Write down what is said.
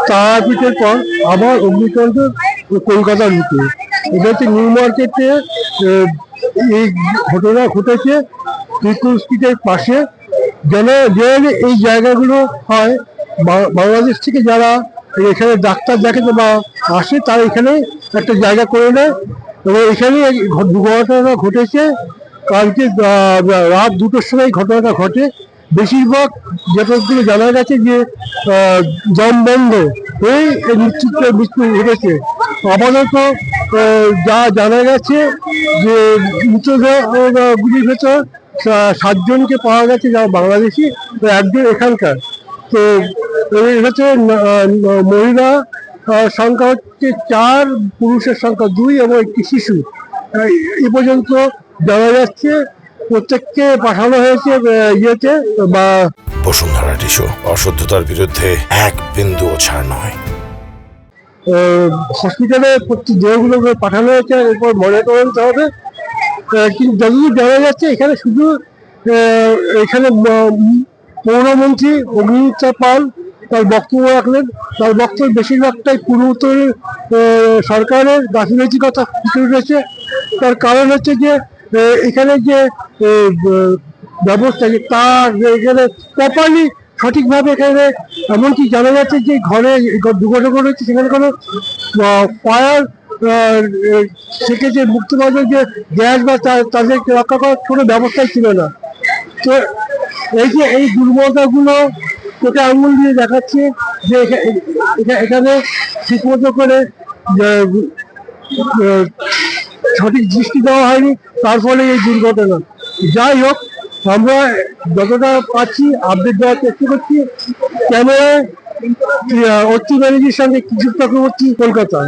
তারাপীঠের পর আবার অগ্নিকাণ্ড কলকাতার রুটে। এটা হচ্ছে নিউ মার্কেটে এই ঘটনা ঘটেছে ত্রিপুর স্ট্রিটের পাশে। যেন এই জায়গাগুলো হয় বাংলাদেশ থেকে যারা এখানে ডাক্তার দেখাতে বা আসে তারা এখানে একটা জায়গা করে নেয় এবং এখানে দুর্ঘটনা ঘটেছে। কালকে রাত 2টোর সময় ঘটনাটা ঘটে। বেশিরভাগ যতগুলো জানা গেছে যে দম বন্ধ এই মৃত্যু ঘটেছে। আপাতত যা জানা গেছে যে মৃতদেহগুলির ভেতর 7 জনকে পাওয়া গেছে যারা বাংলাদেশি, একজন এখানকার। তো এর হচ্ছে মহিলা সংখ্যা হচ্ছে 4, পুরুষের সংখ্যা 2 এবং একটি শিশু এ পর্যন্ত জানা যাচ্ছে। প্রত্যেককে পাঠানো হয়েছে ইয়েতে বা বসুন্ধরা টিস্যু অশুদ্ধতার বিরুদ্ধে এক বিন্দুও ছাড় নয়। হসপিটালে প্রত্যেক দেহগুলোকে পাঠানো হয়েছে, এরপর মনিটরিং হবে। কিন্তু যতদূর জানা যাচ্ছে এখানে শুধু এখানে পৌরমন্ত্রী অগ্নিমিত্রা পাল তার বক্তব্য রাখলেন। তার বক্তব্য বেশিরভাগটাই পূর্বোত্তরের সরকারের গাফিলতিকতা ফুটে উঠেছে। তার কারণ হচ্ছে যে এখানে যে ব্যবস্থা তার এখানে প্রপারলি সঠিকভাবে এখানে এমনকি জানা যাচ্ছে যে ঘরে দুর্ঘটনা ঘটেছে সেখানে কোনো ফায়ার থেকে যে মুক্তি পাওয়ার যে গ্যাস বা তাদেরকে রক্ষা করার কোনো ব্যবস্থাই ছিল না। তো এই দুর্বলতাগুলো তোকে আঙুল দিয়ে দেখাচ্ছে যে এখানে ঠিকমতো করে সঠিক দৃষ্টি দেওয়া হয়নি, তার ফলে এই দুর্ঘটনা। যাই হোক, আমরা যতটা পাচ্ছি আপডেট দেওয়ার চেষ্টা করছি। ক্যামেরায় অর্চি ব্যানার্জির সঙ্গে কিশোর চক্রবর্তী, কলকাতা।